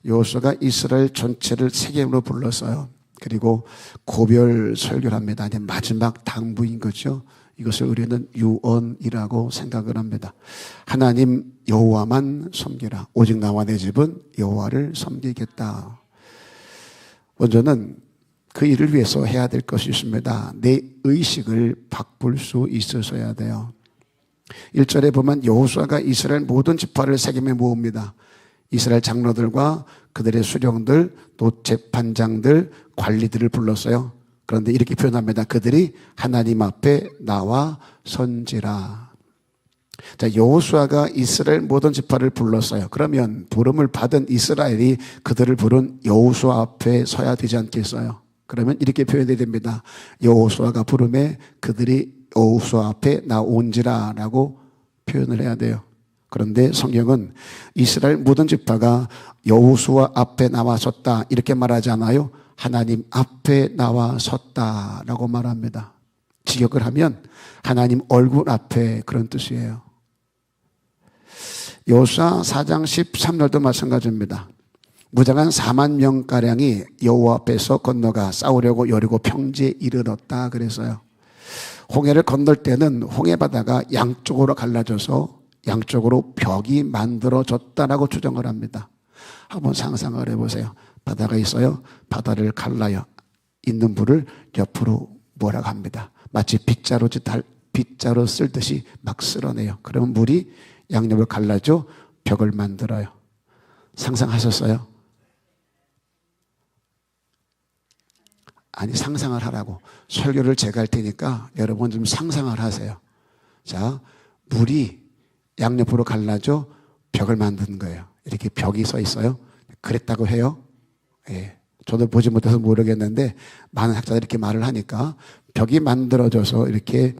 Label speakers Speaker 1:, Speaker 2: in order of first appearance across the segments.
Speaker 1: 여호수아가 이스라엘 전체를 세겜으로 불렀어요. 그리고 고별 설교를 합니다. 이제 마지막 당부인 거죠. 이것을 우리는 유언이라고 생각을 합니다. 하나님 여호와만 섬기라. 오직 나와 내 집은 여호와를 섬기겠다. 먼저는 그 일을 위해서 해야 될 것이 있습니다. 내 의식을 바꿀 수 있어서야 돼요. 1절에 보면 여호수아가 이스라엘 모든 지파를 세겜에 모읍니다. 이스라엘 장로들과 그들의 수령들, 또 재판장들, 관리들을 불렀어요. 그런데 이렇게 표현합니다. 그들이 하나님 앞에 나와 선지라. 자, 여호수아가 이스라엘 모든 지파를 불렀어요. 그러면 부름을 받은 이스라엘이 그들을 부른 여호수아 앞에 서야 되지 않겠어요? 그러면 이렇게 표현해야 됩니다. 여호수아가 부름에 그들이 여호수아 앞에 나온지라 라고 표현을 해야 돼요. 그런데 성경은 이스라엘 모든 지파가 여호수아 앞에 나와 섰다 이렇게 말하지 않아요. 하나님 앞에 나와 섰다라고 말합니다. 직역을 하면 하나님 얼굴 앞에 그런 뜻이에요. 여호수아 4장 13절도 마찬가지입니다. 무장한 4만 명가량이 여호와 앞에서 건너가 싸우려고 여리고 평지에 이르렀다 그래서요. 홍해를 건널 때는 홍해바다가 양쪽으로 갈라져서 양쪽으로 벽이 만들어졌다라고 추정을 합니다. 한번 상상을 해보세요. 바다가 있어요. 바다를 갈라요. 있는 물을 옆으로 몰아갑니다. 마치 빗자루 쓸듯이 막 쓸어내요. 그러면 물이 양옆을 갈라져 벽을 만들어요. 상상하셨어요? 아니, 상상을 하라고. 설교를 제가 할 테니까 여러분 좀 상상을 하세요. 자, 물이 양옆으로 갈라져 벽을 만든 거예요. 이렇게 벽이 서 있어요. 그랬다고 해요. 예. 저도 보지 못해서 모르겠는데 많은 학자들이 이렇게 말을 하니까 벽이 만들어져서 이렇게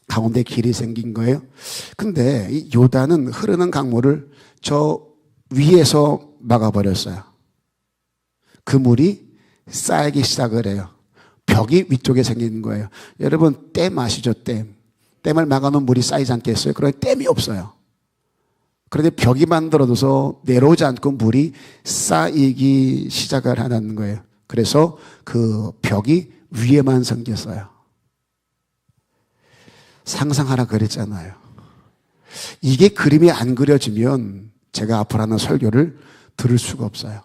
Speaker 1: 가운데 길이 생긴 거예요. 근데 이 요단은 흐르는 강물을 저 위에서 막아버렸어요. 그 물이 쌓이기 시작을 해요. 벽이 위쪽에 생긴 거예요. 여러분 댐 아시죠? 댐. 댐을 막아놓은 물이 쌓이지 않겠어요? 그런데 댐이 없어요. 그런데 벽이 만들어져서 내려오지 않고 물이 쌓이기 시작을 하는 거예요. 그래서 그 벽이 위에만 생겼어요. 상상하라 그랬잖아요. 이게 그림이 안 그려지면 제가 앞으로 하는 설교를 들을 수가 없어요.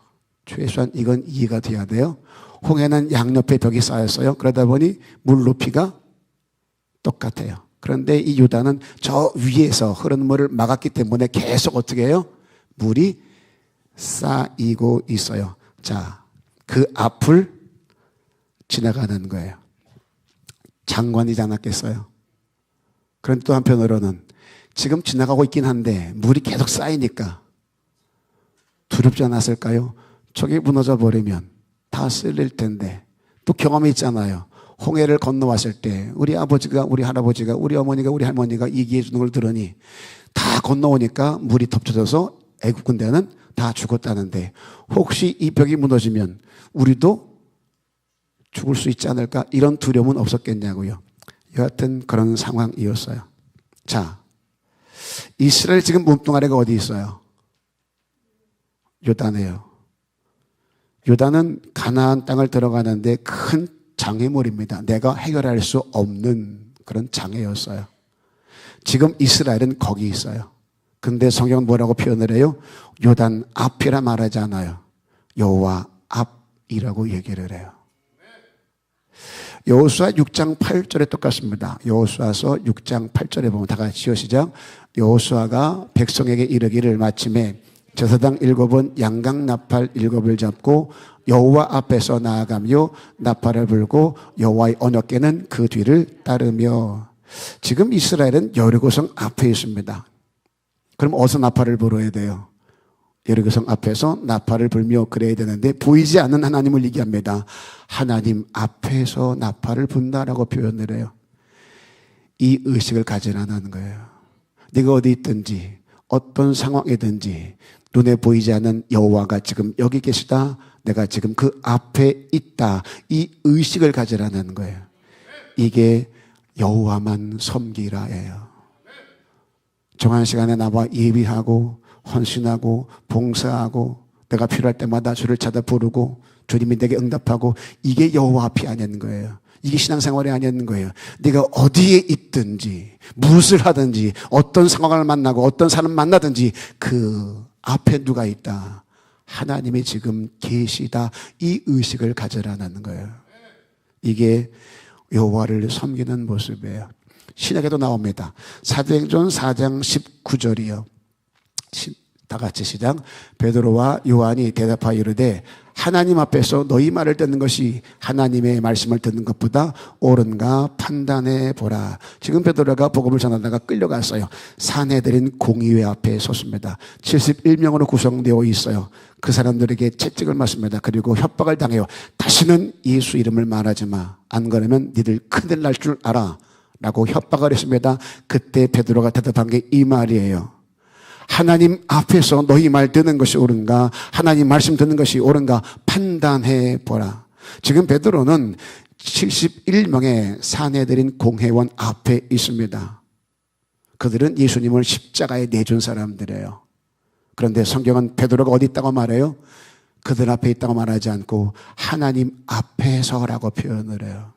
Speaker 1: 최소한 이건 이해가 돼야 돼요. 홍해는 양옆에 벽이 쌓였어요. 그러다 보니 물 높이가 똑같아요. 그런데 이 요단은 저 위에서 흐르는 물을 막았기 때문에 계속 어떻게 해요? 물이 쌓이고 있어요. 자, 그 앞을 지나가는 거예요. 장관이지 않았겠어요? 그런데 또 한편으로는 지금 지나가고 있긴 한데 물이 계속 쌓이니까 두렵지 않았을까요? 저기 무너져 버리면 다 쓸릴 텐데. 또 경험이 있잖아요. 홍해를 건너왔을 때 우리 아버지가, 우리 할아버지가, 우리 어머니가, 우리 할머니가 얘기해 주는 걸 들으니 다 건너오니까 물이 덮쳐져서 애국 군대는 다 죽었다는데 혹시 이 벽이 무너지면 우리도 죽을 수 있지 않을까? 이런 두려움은 없었겠냐고요. 여하튼 그런 상황이었어요. 자, 이스라엘 지금 몸뚱아리가 어디 있어요? 요단이에요. 요단은 가나안 땅을 들어가는데 큰 장애물입니다. 내가 해결할 수 없는 그런 장애였어요. 지금 이스라엘은 거기 있어요. 근데 성경은 뭐라고 표현을 해요? 요단 앞이라 말하지 않아요. 여호와 앞이라고 얘기를 해요. 여호수아 6장 8절에 똑같습니다. 여호수아서 6장 8절에 보면 다 같이요 시작. 여호수아가 백성에게 이르기를 마침에 제사장 7은 양각 나팔 7을 잡고 여호와 앞에서 나아가며 나팔을 불고 여호와의 언약궤는 그 뒤를 따르며. 지금 이스라엘은 여리고성 앞에 있습니다. 그럼 어디서 나팔을 불어야 돼요? 여리고성 앞에서 나팔을 불며 그래야 되는데 보이지 않는 하나님을 얘기합니다. 하나님 앞에서 나팔을 분다라고 표현을 해요. 이 의식을 가지라는 거예요. 네가 어디 있든지 어떤 상황이든지 눈에 보이지 않는 여호와가 지금 여기 계시다. 내가 지금 그 앞에 있다. 이 의식을 가지라는 거예요. 이게 여호와만 섬기라예요. 정한 시간에 나와 예비하고 헌신하고 봉사하고 내가 필요할 때마다 주를 찾아 부르고 주님이 내게 응답하고, 이게 여호와 앞이 아니었는 거예요. 이게 신앙생활이 아니었는 거예요. 네가 어디에 있든지 무엇을 하든지 어떤 상황을 만나고 어떤 사람 만나든지 그 앞에 누가 있다, 하나님이 지금 계시다, 이 의식을 가져라는 거예요. 이게 여호와를 섬기는 모습이에요. 신약에도 나옵니다. 사도행전 4장 19절이요. 다 같이 시작. 베드로와 요한이 대답하여 이르되 하나님 앞에서 너희 말을 듣는 것이 하나님의 말씀을 듣는 것보다 옳은가 판단해 보라. 지금 베드로가 복음을 전하다가 끌려갔어요. 사내들인 공의회 앞에 섰습니다. 71명으로 구성되어 있어요. 그 사람들에게 채찍을 맞습니다. 그리고 협박을 당해요. 다시는 예수 이름을 말하지 마. 안 그러면 니들 큰일 날 줄 알아. 라고 협박을 했습니다. 그때 베드로가 대답한 게 이 말이에요. 하나님 앞에서 너희 말 듣는 것이 옳은가, 하나님 말씀 듣는 것이 옳은가 판단해 보라. 지금 베드로는 71명의 사내들인 공회원 앞에 있습니다. 그들은 예수님을 십자가에 내준 사람들이에요. 그런데 성경은 베드로가 어디 있다고 말해요? 그들 앞에 있다고 말하지 않고 하나님 앞에서라고 표현을 해요.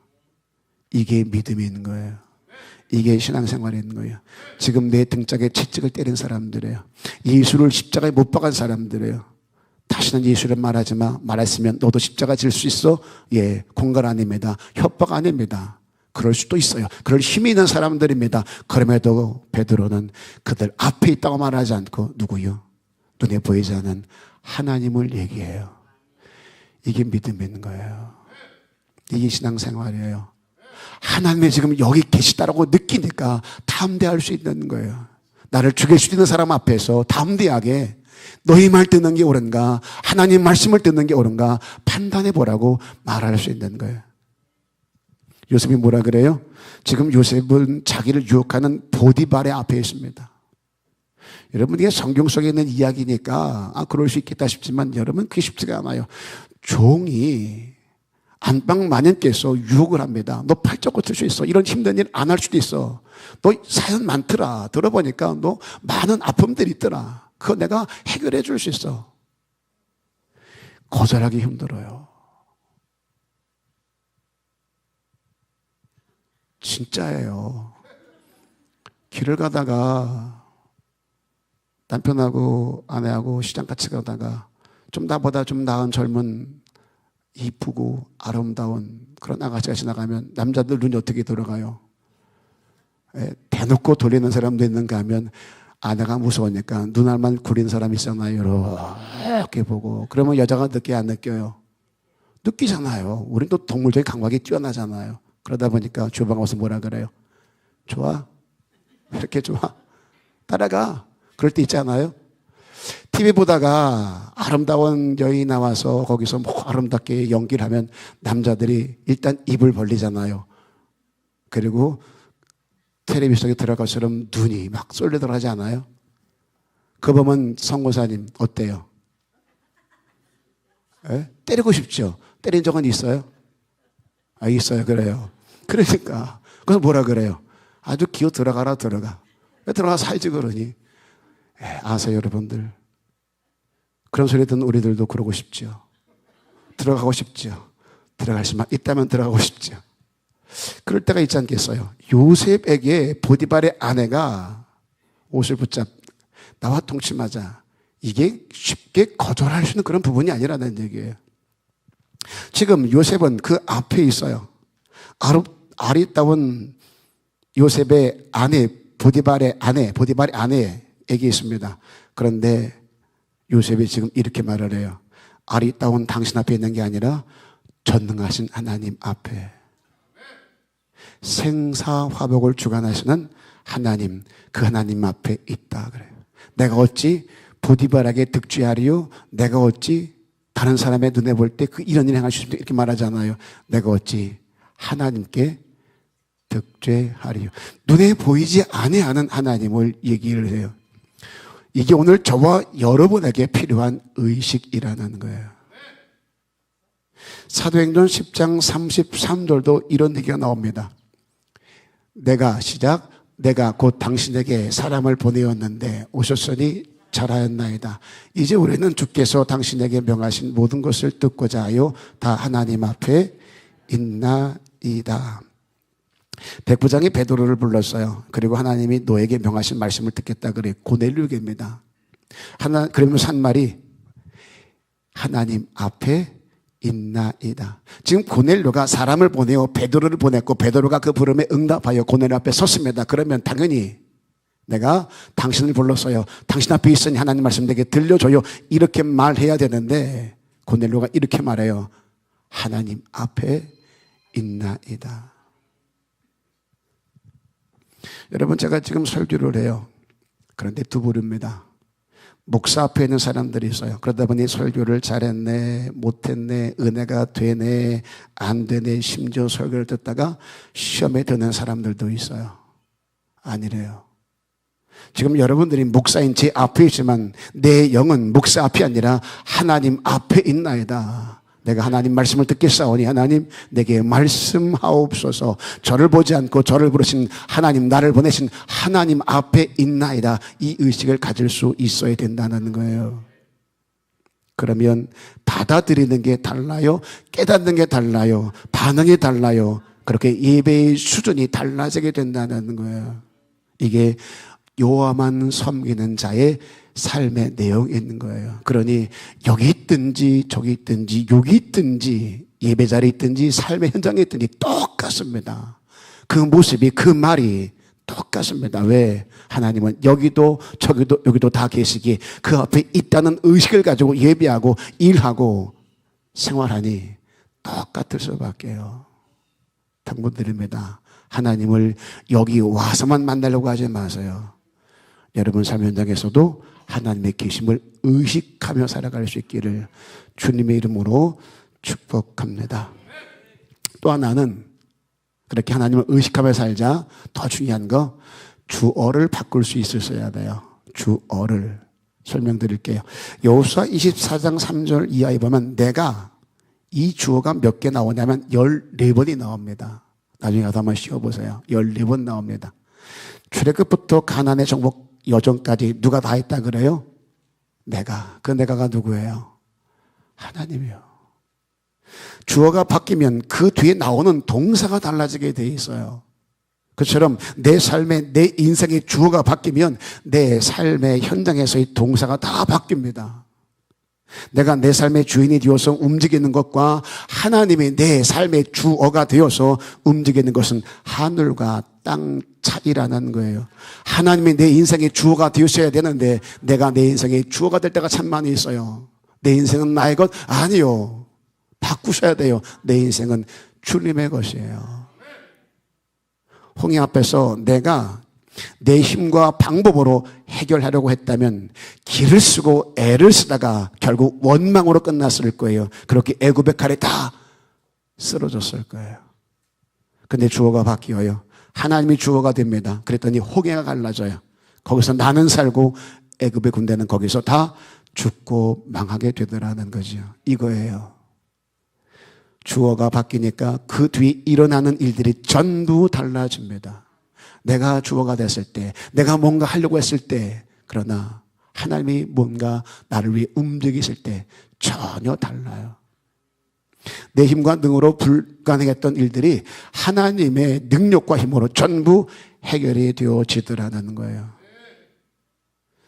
Speaker 1: 이게 믿음이 있는 거예요. 이게 신앙생활이 있는 거예요. 지금 내 등짝에 채찍을 때린 사람들이에요. 예수를 십자가에 못 박은 사람들이에요. 다시는 예수를 말하지 마. 말했으면 너도 십자가 질 수 있어? 예, 공갈 아닙니다. 협박 아닙니다. 그럴 수도 있어요. 그럴 힘이 있는 사람들입니다. 그럼에도 베드로는 그들 앞에 있다고 말하지 않고 누구요? 눈에 보이지 않는 하나님을 얘기해요. 이게 믿음이 있는 거예요. 이게 신앙생활이에요. 하나님이 지금 여기 계시다라고 느끼니까 담대할 수 있는 거예요. 나를 죽일 수 있는 사람 앞에서 담대하게 너희 말 듣는 게 옳은가, 하나님 말씀을 듣는 게 옳은가 판단해 보라고 말할 수 있는 거예요. 요셉이 뭐라 그래요? 지금 요셉은 자기를 유혹하는 보디발의 앞에 있습니다. 여러분, 이게 성경 속에 있는 이야기니까 그럴 수 있겠다 싶지만 여러분, 그게 쉽지가 않아요. 종이 안방 마녀께서 유혹을 합니다. 너 팔짱 꽂힐 수 있어. 이런 힘든 일 안 할 수도 있어. 너 사연 많더라. 들어보니까 너 많은 아픔들이 있더라. 그거 내가 해결해 줄 수 있어. 거절하기 힘들어요. 진짜예요. 길을 가다가 남편하고 아내하고 시장 같이 가다가 좀 나보다 좀 나은 젊은 이쁘고 아름다운 그런 아가씨가 지나가면 남자들 눈이 어떻게 돌아가요? 대놓고 돌리는 사람도 있는가 하면 아내가 무서우니까 눈알만 구린 사람 있잖아요. 이렇게 보고. 그러면 여자가 느껴 안 느껴요? 느끼잖아요. 우린 또 동물적인 감각이 뛰어나잖아요. 그러다 보니까 주방 와서 뭐라 그래요? 좋아? 이렇게 좋아? 따라가. 그럴 때 있잖아요. TV 보다가 아름다운 여인이 나와서 거기서 뭐 아름답게 연기를 하면 남자들이 일단 입을 벌리잖아요. 그리고 텔레비전 속에 들어갈 것처럼 눈이 막 쏠리도록 하지 않아요? 그 보면 선고사님 어때요? 에? 때리고 싶죠? 때린 적은 있어요? 있어요. 그래요. 그러니까 그래서 뭐라 그래요? 아주 기어 들어가라 들어가. 왜 들어가 살지 그러니? 아세요 여러분들? 그런 소리 듣는 우리들도 그러고 싶죠. 들어가고 싶죠. 들어갈 수만 있다면 들어가고 싶죠. 그럴 때가 있지 않겠어요? 요셉에게 보디발의 아내가 옷을 붙잡 나와 동침하자. 이게 쉽게 거절할 수 있는 그런 부분이 아니라는 얘기예요. 지금 요셉은 그 앞에 있어요. 아리따운 요셉의 아내 보디발의 아내에게 있습니다. 그런데 요셉이 지금 이렇게 말을 해요. 아리따운 당신 앞에 있는 게 아니라 전능하신 하나님 앞에, 생사화복을 주관하시는 하나님, 그 하나님 앞에 있다 그래요. 내가 어찌 보디발에게 득죄하리요? 내가 어찌 다른 사람의 눈에 볼 때 그 이런 일 행할 수 있다 이렇게 말하잖아요. 내가 어찌 하나님께 득죄하리요? 눈에 보이지 아니하는 하나님을 얘기를 해요. 이게 오늘 저와 여러분에게 필요한 의식이라는 거예요. 사도행전 10장 33절도 이런 얘기가 나옵니다. 내가 곧 당신에게 사람을 보내었는데 오셨으니 잘하였나이다. 이제 우리는 주께서 당신에게 명하신 모든 것을 듣고자 하여 다 하나님 앞에 있나이다. 백부장이 베드로를 불렀어요. 그리고 하나님이 너에게 명하신 말씀을 듣겠다 그래. 고넬료에게입니다. 그러면서 한 말이 하나님 앞에 있나이다. 지금 고넬료가 사람을 보내어 베드로를 보냈고 베드로가 그 부름에 응답하여 고넬료 앞에 섰습니다. 그러면 당연히 내가 당신을 불렀어요. 당신 앞에 있으니 하나님 말씀 내게 들려줘요. 이렇게 말해야 되는데 고넬료가 이렇게 말해요. 하나님 앞에 있나이다. 여러분, 제가 지금 설교를 해요. 그런데 두 부류입니다. 목사 앞에 있는 사람들이 있어요. 그러다 보니 설교를 잘했네, 못했네, 은혜가 되네, 안 되네, 심지어 설교를 듣다가 시험에 드는 사람들도 있어요. 아니래요. 지금 여러분들이 목사인 제 앞에 있지만 내 영은 목사 앞이 아니라 하나님 앞에 있나이다. 내가 하나님 말씀을 듣겠사오니 하나님 내게 말씀하옵소서. 저를 보지 않고 저를 부르신 하나님, 나를 보내신 하나님 앞에 있나이다. 이 의식을 가질 수 있어야 된다는 거예요. 그러면 받아들이는 게 달라요, 깨닫는 게 달라요, 반응이 달라요. 그렇게 예배의 수준이 달라지게 된다는 거예요. 이게 여호와만 섬기는 자의 삶의 내용이 있는 거예요. 그러니 여기 있든지 저기 있든지 여기 있든지 예배 자리에 있든지 삶의 현장에 있든지 똑같습니다. 그 모습이, 그 말이 똑같습니다. 왜? 하나님은 여기도 저기도 여기도 다 계시기에 그 앞에 있다는 의식을 가지고 예배하고 일하고 생활하니 똑같을 수밖에요. 당부드립니다. 하나님을 여기 와서만 만나려고 하지 마세요. 여러분 삶 현장에서도 하나님의 계심을 의식하며 살아갈 수 있기를 주님의 이름으로 축복합니다. 또 하나는 그렇게 하나님을 의식하며 살자. 더 중요한 거, 주어를 바꿀 수 있어야 돼요. 주어를 설명드릴게요. 여호수아 24장 3절 이하에 보면 내가, 이 주어가 몇 개 나오냐면 14번이 나옵니다. 나중에 가서 한번 씌워보세요. 14번 나옵니다. 출애굽부터 가나안의 정복 여정까지 누가 다 했다 그래요? 내가. 그 내가가 누구예요? 하나님이요. 주어가 바뀌면 그 뒤에 나오는 동사가 달라지게 돼 있어요. 그처럼 내 삶의, 내 인생의 주어가 바뀌면 내 삶의 현장에서의 동사가 다 바뀝니다. 내가 내 삶의 주인이 되어서 움직이는 것과 하나님이 내 삶의 주어가 되어서 움직이는 것은 하늘과 땅 차이라는 거예요. 하나님이 내 인생의 주어가 되어야 되는데 내가 내 인생의 주어가 될 때가 참 많이 있어요. 내 인생은 나의 것 아니요. 바꾸셔야 돼요. 내 인생은 주님의 것이에요. 홍해 앞에서 내가 내 힘과 방법으로 해결하려고 했다면 길을 쓰고 애를 쓰다가 결국 원망으로 끝났을 거예요. 그렇게 애굽의 칼에 다 쓰러졌을 거예요. 근데 주어가 바뀌어요. 하나님이 주어가 됩니다. 그랬더니 홍해가 갈라져요. 거기서 나는 살고 애굽의 군대는 거기서 다 죽고 망하게 되더라는 거죠. 이거예요. 주어가 바뀌니까 그 뒤에 일어나는 일들이 전부 달라집니다. 내가 주어가 됐을 때, 내가 뭔가 하려고 했을 때, 그러나 하나님이 뭔가 나를 위해 움직이실 때 전혀 달라요. 내 힘과 능으로 불가능했던 일들이 하나님의 능력과 힘으로 전부 해결이 되어지더라는 거예요.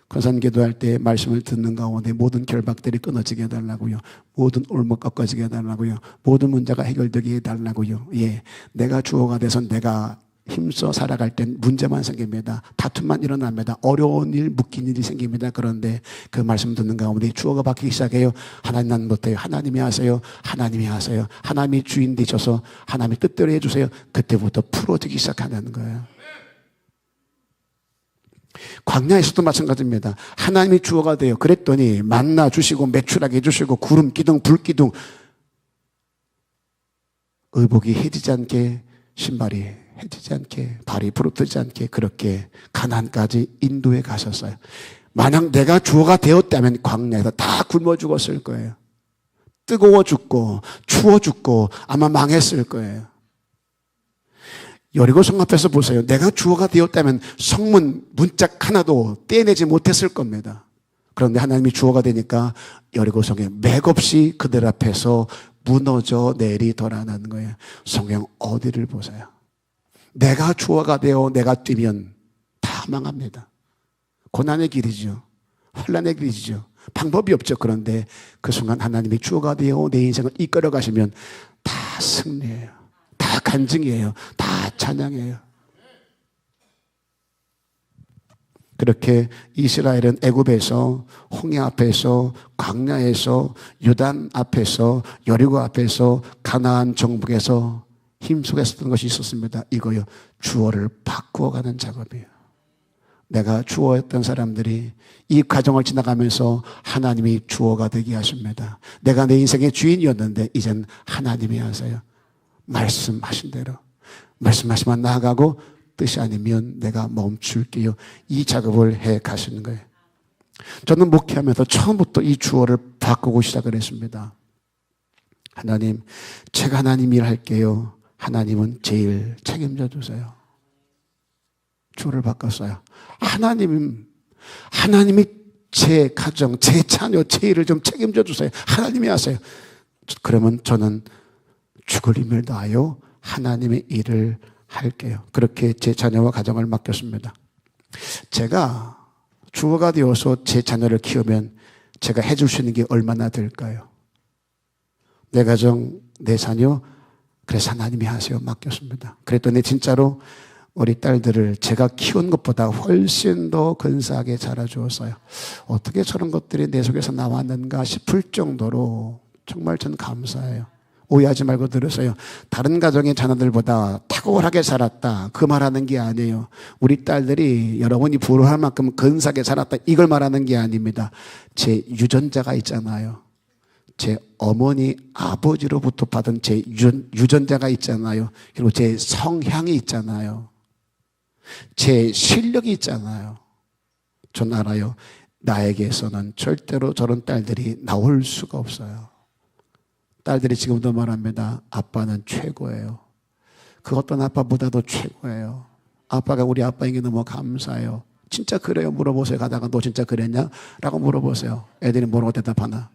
Speaker 1: 권산기도할 때 말씀을 듣는 가운데 모든 결박들이 끊어지게 해달라고요. 모든 올목 꺾어지게 해달라고요. 모든 문제가 해결되게 해달라고요. 예, 내가 주어가 돼서 내가 힘써 살아갈 땐 문제만 생깁니다. 다툼만 일어납니다. 어려운 일, 묶인 일이 생깁니다. 그런데 그 말씀 듣는 가운데 주어가 바뀌기 시작해요. 하나님 난 못해요. 하나님이 하세요. 하나님이 하세요. 하나님이 주인 되셔서 하나님의 뜻대로 해주세요. 그때부터 풀어지기 시작하는 거예요. 광야에서도 마찬가지입니다. 하나님이 주어가 돼요. 그랬더니 만나 주시고 매출하게 해주시고 구름 기둥 불 기둥, 의복이 해지지 않게, 신발이 해지지 않게, 발이 부러뜨지 않게 그렇게 가나안까지 인도해 가셨어요. 만약 내가 주어가 되었다면 광야에서 다 굶어 죽었을 거예요. 뜨거워 죽고 추워 죽고 아마 망했을 거예요. 여리고 성 앞에서 보세요. 내가 주어가 되었다면 성문 문짝 하나도 떼내지 못했을 겁니다. 그런데 하나님이 주어가 되니까 여리고성에 맥없이 그들 앞에서 무너져 내리더라는 거예요. 성경 어디를 보세요? 내가 주어가 되어 내가 뛰면 다 망합니다. 고난의 길이죠. 환난의 길이죠. 방법이 없죠. 그런데 그 순간 하나님이 주어가 되어 내 인생을 이끌어 가시면 다 승리예요. 다 간증이에요. 다 찬양이에요. 그렇게 이스라엘은 애굽에서, 홍해 앞에서, 광야에서, 요단 앞에서, 여리고 앞에서, 가나안 정복에서 힘속했었던 것이 있었습니다. 이거요, 주어를 바꾸어가는 작업이에요. 내가 주어였던 사람들이 이 과정을 지나가면서 하나님이 주어가 되게 하십니다. 내가 내 인생의 주인이었는데 이젠 하나님이 하세요. 말씀하신 대로. 말씀하시면 나아가고 뜻이 아니면 내가 멈출게요. 이 작업을 해 가시는 거예요. 저는 목회하면서 처음부터 이 주어를 바꾸고 시작을 했습니다. 하나님, 제가 하나님 일할게요. 하나님은 제 일 책임져 주세요. 주어를 바꿨어요. 하나님이 제 가정, 제 자녀, 제 일을 좀 책임져 주세요. 하나님이 하세요. 그러면 저는 죽을 힘을 다하여 하나님의 일을 할게요. 그렇게 제 자녀와 가정을 맡겼습니다. 제가 주어가 되어서 제 자녀를 키우면 제가 해줄 수 있는 게 얼마나 될까요? 내 가정, 내 자녀, 그래서 하나님이 하세요. 맡겼습니다. 그랬더니 진짜로 우리 딸들을 제가 키운 것보다 훨씬 더 근사하게 자라주었어요. 어떻게 저런 것들이 내 속에서 나왔는가 싶을 정도로 정말 전 감사해요. 오해하지 말고 들으세요. 다른 가정의 자녀들보다 탁월하게 자랐다, 그 말하는 게 아니에요. 우리 딸들이 여러분이 부러워할 만큼 근사하게 자랐다, 이걸 말하는 게 아닙니다. 제 유전자가 있잖아요. 제 어머니, 아버지로부터 받은 제 유전자가 있잖아요. 그리고 제 성향이 있잖아요. 제 실력이 있잖아요. 전 알아요. 나에게서는 절대로 저런 딸들이 나올 수가 없어요. 딸들이 지금도 말합니다. 아빠는 최고예요. 그 어떤 아빠보다도 최고예요. 아빠가 우리 아빠에게 너무 감사해요. 진짜 그래요? 물어보세요. 가다가 너 진짜 그랬냐? 라고 물어보세요. 애들이 뭐라고 대답하나?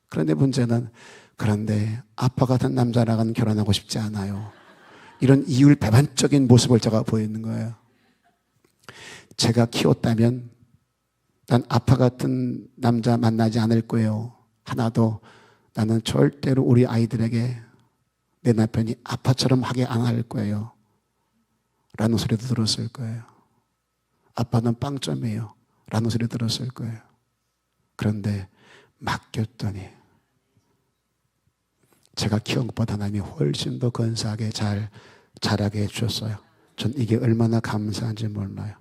Speaker 1: 그런데 문제는, 그런데 아빠 같은 남자랑은 결혼하고 싶지 않아요. 이런 이율배반적인 모습을 제가 보이는 거예요. 제가 키웠다면 난 아빠 같은 남자 만나지 않을 거예요. 하나도. 나는 절대로 우리 아이들에게 내 남편이 아빠처럼 하게 안 할 거예요. 라는 소리도 들었을 거예요. 아빠는 빵점이에요. 라는 소리 들었을 거예요. 그런데 맡겼더니 제가 키운 것보다 하나님이 훨씬 더 근사하게 잘 자라게 해주셨어요. 전 이게 얼마나 감사한지 몰라요.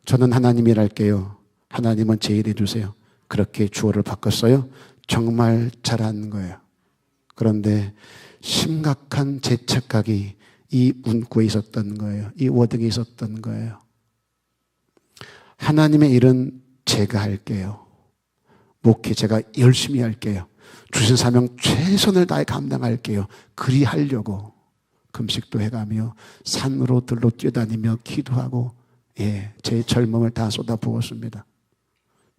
Speaker 1: 저는 하나님 일할게요. 하나님은 제 일 해주세요. 그렇게 주어를 바꿨어요. 정말 잘한 거예요. 그런데 심각한 제 착각이 이 문구에 있었던 거예요. 이 워딩에 있었던 거예요. 하나님의 일은 제가 할게요. 목회 제가 열심히 할게요. 주신 사명 최선을 다해 감당할게요. 그리 하려고 금식도 해가며 산으로 들로 뛰어다니며 기도하고 제 젊음을 다 쏟아부었습니다.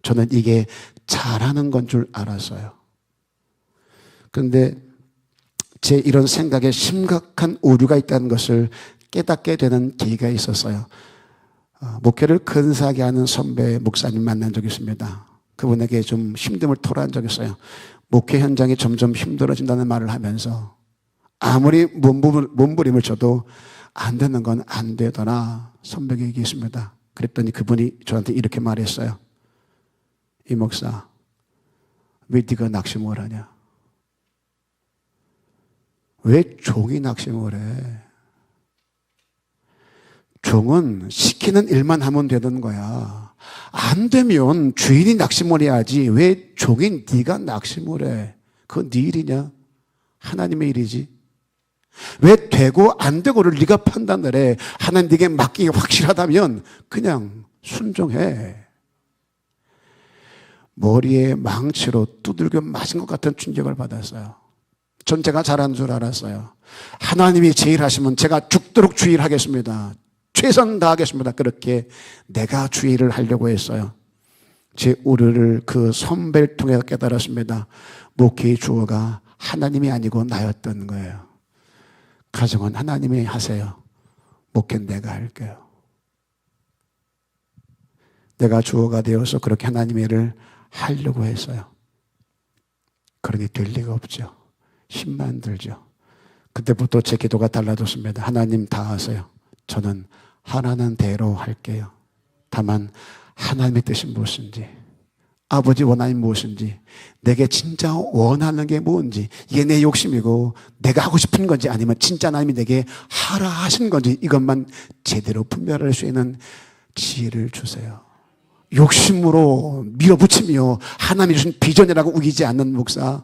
Speaker 1: 저는 이게 잘하는 건 줄 알았어요. 그런데 제 이런 생각에 심각한 오류가 있다는 것을 깨닫게 되는 계기가 있었어요. 목회를 근사하게 하는 선배 목사님 만난 적이 있습니다. 그분에게 좀 힘듦을 토로한 적이 있어요. 목회 현장이 점점 힘들어진다는 말을 하면서 아무리 몸부림을 쳐도 안 되는 건 안 되더라. 선배에게 얘기했습니다. 그랬더니 그분이 저한테 이렇게 말했어요. 이 목사, 왜 네가 낙심을 하냐? 왜 종이 낙심을 해? 종은 시키는 일만 하면 되는 거야. 안 되면 주인이 낙심을 해야지. 왜 종인 네가 낙심을 해? 그건 네 일이냐? 하나님의 일이지. 왜 되고 안 되고를 네가 판단을 해? 하나님 네게 맡기기 확실하다면 그냥 순종해. 머리에 망치로 두들겨 맞은 것 같은 충격을 받았어요. 전 제가 잘한 줄 알았어요. 하나님이 제 일 하시면 제가 죽도록 주 일 하겠습니다. 최선 다하겠습니다. 그렇게 내가 주 일을 하려고 했어요. 제 우려를 그 선배를 통해 깨달았습니다. 목회의 주어가 하나님이 아니고 나였던 거예요. 가정은 하나님이 하세요. 목회는 내가 할게요. 내가 주어가 되어서 그렇게 하나님의 일을 하려고 했어요. 그러니 될 리가 없죠. 힘만 들죠. 그때부터 제 기도가 달라졌습니다. 하나님 다 하세요. 저는 하나는 대로 할게요. 다만 하나님의 뜻이 무엇인지, 아버지 원함이 무엇인지, 내게 진짜 원하는 게 뭔지, 이게 내 욕심이고 내가 하고 싶은 건지 아니면 진짜 하나님이 내게 하라 하신 건지, 이것만 제대로 분별할 수 있는 지혜를 주세요. 욕심으로 밀어붙이며 하나님이 주신 비전이라고 우기지 않는 목사,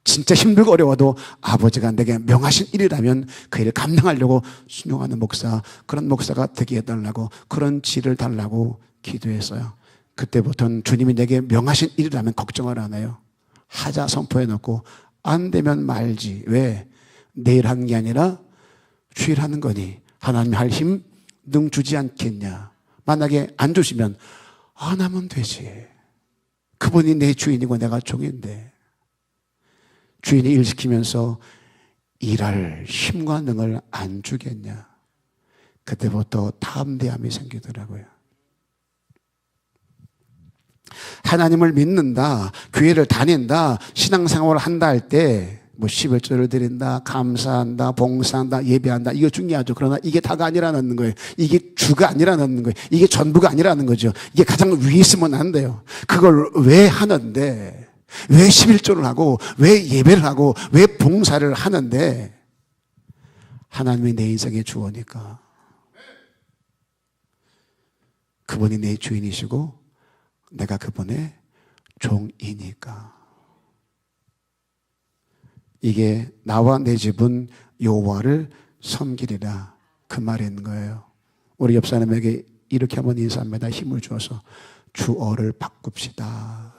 Speaker 1: 진짜 힘들고 어려워도 아버지가 내게 명하신 일이라면 그 일을 감당하려고 순종하는 목사, 그런 목사가 되게 해달라고, 그런 지혜를 달라고 기도했어요. 그때부터는 주님이 내게 명하신 일이라면 걱정을 안 해요. 하자 선포해놓고 안 되면 말지. 왜? 내일 하는 게 아니라 주일 하는 거니 하나님이 할 힘 능 주지 않겠냐. 만약에 안 주시면 안 하면 되지. 그분이 내 주인이고 내가 종인데, 주인이 일 시키면서 일할 힘과 능을 안 주겠냐. 그때부터 담대함이 생기더라고요. 하나님을 믿는다, 교회를 다닌다, 신앙생활을 한다 할 때 뭐 11조를 드린다, 감사한다, 봉사한다, 예배한다, 이거 중요하죠. 그러나 이게 다가 아니라는 거예요. 이게 주가 아니라는 거예요. 이게 전부가 아니라는 거죠. 이게 가장 위에 있으면 안 돼요. 그걸 왜 하는데, 왜 11조를 하고, 왜 예배를 하고, 왜 봉사를 하는데, 하나님이 내 인생의 주어니까. 그분이 내 주인이시고 내가 그분의 종이니까. 이게 나와 내 집은 여호와를 섬기리라, 그 말이 있는 거예요. 우리 옆 사람에게 이렇게 한번 인사합니다. 힘을 주어서 주어를 바꿉시다.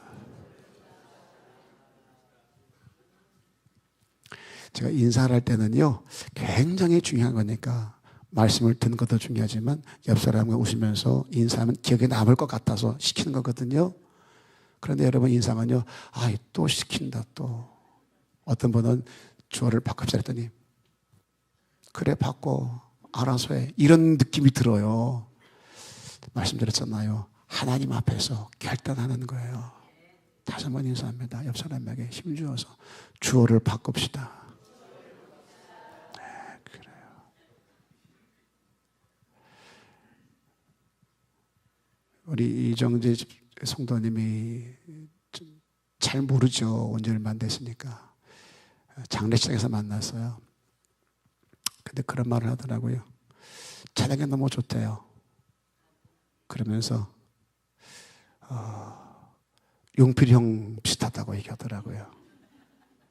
Speaker 1: 제가 인사를 할 때는요, 굉장히 중요한 거니까 말씀을 듣는 것도 중요하지만 옆 사람과 웃으면서 인사하면 기억에 남을 것 같아서 시키는 거거든요. 그런데 여러분, 인사하면요, 또 시킨다 또. 어떤 분은 주어를 바꿉시다 했더니 그래 바꿔, 알아서 해, 이런 느낌이 들어요. 말씀드렸잖아요. 하나님 앞에서 결단하는 거예요. 다시 한번 인사합니다. 옆 사람에게 힘 주어서 주어를 바꿉시다. 네, 그래요. 우리 이정재 성도님이 잘 모르죠. 온 지 얼마 안 됐으니까. 장례식장에서 만났어요. 근데 그런 말을 하더라고요. 찬양이 너무 좋대요. 그러면서 용필이 형 비슷하다고 얘기하더라고요.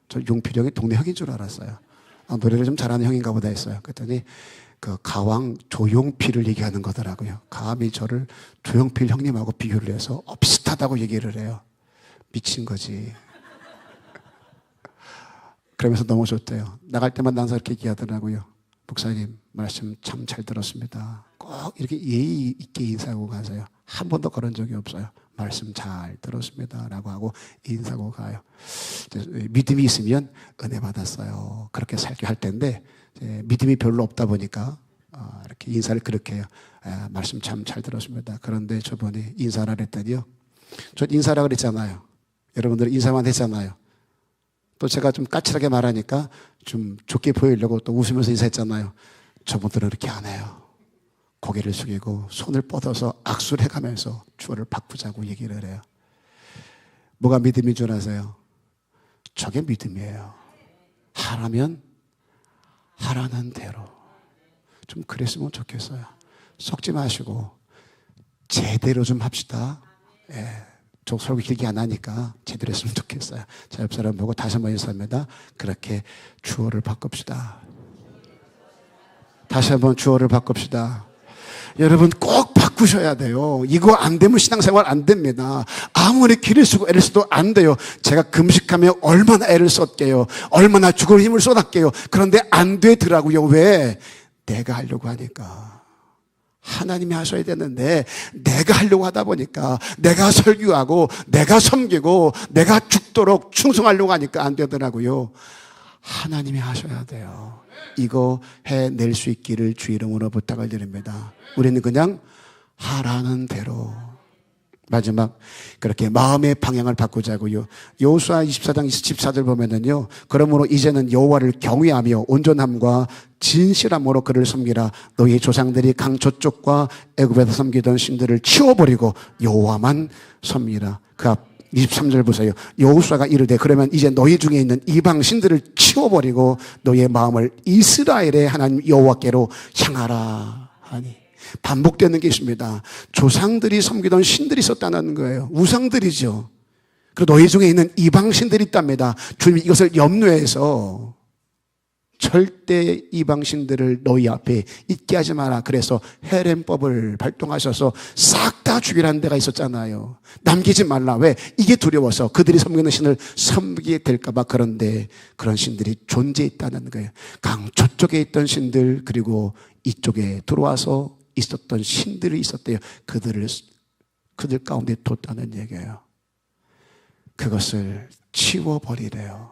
Speaker 1: 저 용필이 형이 동네 형인 줄 알았어요. 노래를 좀 잘하는 형인가 보다 했어요. 그랬더니 그 가왕 조용필을 얘기하는 거더라고요. 감히 저를 조용필 형님하고 비교를 해서 비슷하다고 얘기를 해요. 미친 거지. 그러면서 너무 좋대요. 나갈 때마다 항상 이렇게 얘기하더라고요. 목사님 말씀 참 잘 들었습니다. 꼭 이렇게 예의 있게 인사하고 가세요. 한 번도 그런 적이 없어요. 말씀 잘 들었습니다 라고 하고 인사하고 가요. 믿음이 있으면 은혜 받았어요, 그렇게 살게 할 텐데, 믿음이 별로 없다 보니까 이렇게 인사를 그렇게 해요. 말씀 참 잘 들었습니다. 그런데 저번에 인사를 했더니요, 전 인사라고 그랬잖아요. 여러분들 인사만 했잖아요. 또 제가 좀 까칠하게 말하니까 좀 좋게 보이려고 또 웃으면서 인사했잖아요. 저분들은 그렇게 안 해요. 고개를 숙이고 손을 뻗어서 악수를 해가면서 주어를 바꾸자고 얘기를 해요. 뭐가 믿음인 줄 아세요? 저게 믿음이에요. 하라면 하라는 대로. 좀 그랬으면 좋겠어요. 속지 마시고 제대로 좀 합시다. 예. 저 설교 길게 안 하니까 제대로 했으면 좋겠어요. 자, 옆 사람 보고 다시 한번 인사합니다. 그렇게 주어를 바꿉시다. 다시 한번 주어를 바꿉시다. 여러분 꼭 바꾸셔야 돼요. 이거 안 되면 신앙생활 안 됩니다. 아무리 기를 쓰고 애를 써도 안 돼요. 제가 금식하며 얼마나 애를 썼게요. 얼마나 죽을 힘을 쏟았게요. 그런데 안 되더라고요. 왜? 내가 하려고 하니까. 하나님이 하셔야 되는데 내가 하려고 하다 보니까 내가 설교하고 내가 섬기고 내가 죽도록 충성하려고 하니까 안 되더라고요. 하나님이 하셔야 돼요. 이거 해낼 수 있기를 주 이름으로 부탁을 드립니다. 우리는 그냥 하라는 대로. 마지막 그렇게 마음의 방향을 바꾸자고요. 여호수아 24장 24절 보면은요, 그러므로 이제는 여호와를 경외하며 온전함과 진실함으로 그를 섬기라. 너희 조상들이 강 저쪽과 애굽에서 섬기던 신들을 치워버리고 여호와만 섬기라. 그 앞 23절 보세요. 여호수아가 이르되 그러면 이제 너희 중에 있는 이방 신들을 치워버리고 너희의 마음을 이스라엘의 하나님 여호와께로 향하라 하니. 반복되는 게 있습니다. 조상들이 섬기던 신들이 있었다는 거예요. 우상들이죠. 그리고 너희 중에 있는 이방신들이 있답니다. 주님이 이것을 염려해서 절대 이방신들을 너희 앞에 있게 하지 마라. 그래서 헤렘법을 발동하셔서 싹 다 죽이라는 데가 있었잖아요. 남기지 말라. 왜? 이게 두려워서 그들이 섬기는 신을 섬기게 될까 봐. 그런데 그런 신들이 존재했다는 거예요. 강 저쪽에 있던 신들, 그리고 이쪽에 들어와서 있었던 신들이 있었대요. 그들 가운데 뒀다는 얘기예요. 그것을 치워버리래요.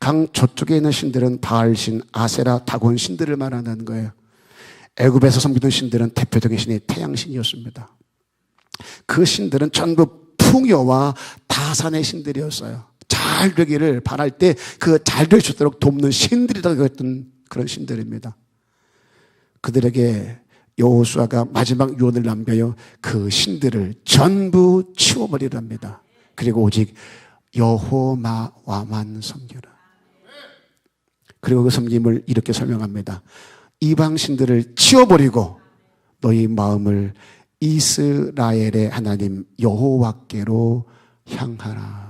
Speaker 1: 강 저쪽에 있는 신들은 바알신, 아세라, 다곤 신들을 말하는 거예요. 애굽에서 섬기던 신들은 대표적인 신이 태양신이었습니다. 그 신들은 전부 풍요와 다산의 신들이었어요. 잘 되기를 바랄 때 그 잘 될 수 있도록 돕는 신들이라고 했던 그런 신들입니다. 그들에게 여호수아가 마지막 유언을 남겨요. 그 신들을 전부 치워버리랍니다. 그리고 오직 여호와만 섬겨라. 그리고 그 섬김을 이렇게 설명합니다. 이방 신들을 치워버리고 너희 마음을 이스라엘의 하나님 여호와께로 향하라.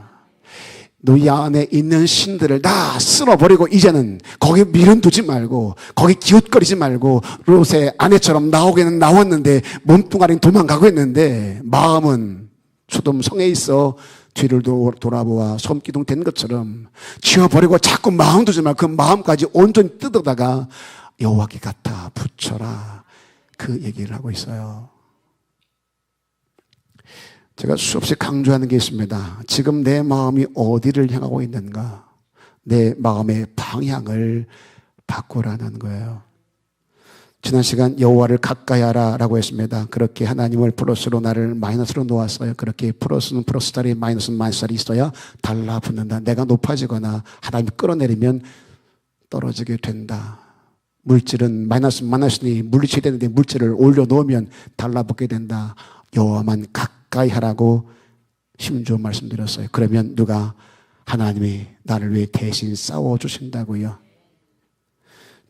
Speaker 1: 너희 안에 있는 신들을 다 쓸어버리고 이제는 거기 미련 두지 말고 거기 기웃거리지 말고 롯의 아내처럼 나오기는 나왔는데 몸뚱아리는 도망가고 있는데 마음은 소돔 성에 있어 뒤를 돌아보아 솜기둥 된 것처럼 치워버리고 자꾸 마음 두지 말고 그 마음까지 온전히 뜯어다가 여호와께 갖다 붙여라. 그 얘기를 하고 있어요. 제가 수없이 강조하는 게 있습니다. 지금 내 마음이 어디를 향하고 있는가? 내 마음의 방향을 바꾸라는 거예요. 지난 시간 여호와를 가까이 하라라고 했습니다. 그렇게 하나님을 플러스로 나를 마이너스로 놓았어요. 그렇게 플러스는 플러스 자리, 마이너스는 마이너스 자리 있어야 달라붙는다. 내가 높아지거나 하나님이 끌어내리면 떨어지게 된다. 물질은 마이너스니 물리치게 되는데 물질을 올려놓으면 달라붙게 된다. 여호와만 가까이 하라고 힘주어 말씀드렸어요. 그러면 누가 하나님이 나를 위해 대신 싸워주신다고요.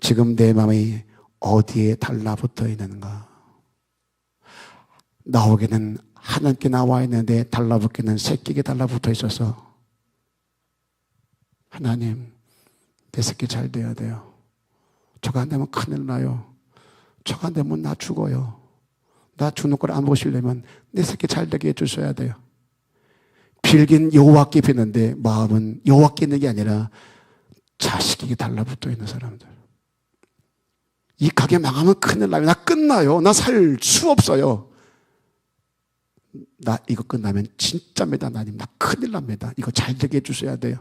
Speaker 1: 지금 내 마음이 어디에 달라붙어 있는가? 나오기는 하나님께 나와 있는데 달라붙기는 새끼에게 달라붙어 있어서 하나님 내 새끼 잘 돼야 돼요. 저거 안 되면 큰일 나요. 저거 안 되면 나 죽어요. 나 죽는 걸 안 보시려면 내 새끼 잘 되게 해주셔야 돼요. 빌긴 여호와께 비는데 마음은 여호와께 있는 게 아니라 자식에게 달라붙어 있는 사람들. 이 가게 망하면 큰일 나요. 나 끝나요. 나 살 수 없어요. 나 이거 끝나면 진짜입니다. 하나님 나 큰일 납니다. 이거 잘 되게 해주셔야 돼요.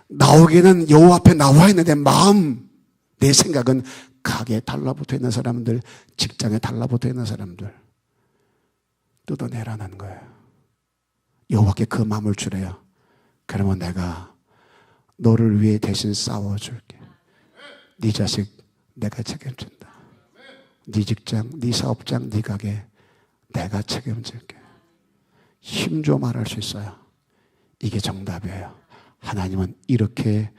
Speaker 1: 나오기는 여호와 앞에 나와 있는데 마음, 내 생각은 가게에 달라붙어 있는 사람들, 직장에 달라붙어 있는 사람들 뜯어내라는 거예요. 여호와께 그 마음을 주래요. 그러면 내가 너를 위해 대신 싸워줄게. 네 자식 내가 책임진다. 네 직장, 네 사업장, 네 가게 내가 책임질게. 힘줘 말할 수 있어요. 이게 정답이에요. 하나님은 이렇게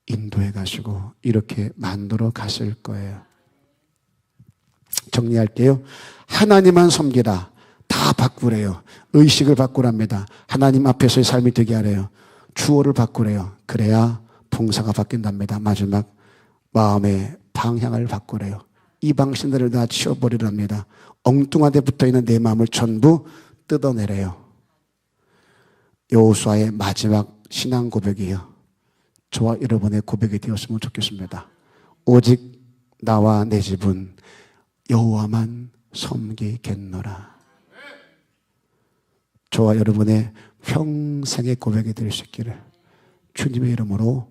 Speaker 1: 인도해 가시고 이렇게 만들어 가실 거예요. 정리할게요. 하나님만 섬기라. 다 바꾸래요. 의식을 바꾸랍니다. 하나님 앞에서의 삶이 되게 하래요. 주어를 바꾸래요. 그래야 봉사가 바뀐답니다. 마지막 마음의 방향을 바꾸래요. 이방 신들을 다 치워버리랍니다. 엉뚱한 데 붙어있는 내 마음을 전부 뜯어내래요. 여호수아의 마지막 신앙 고백이에요. 저와 여러분의 고백이 되었으면 좋겠습니다. 오직 나와 내 집은 여호와만 섬기겠노라. 저와 여러분의 평생의 고백이 될 수 있기를 주님의 이름으로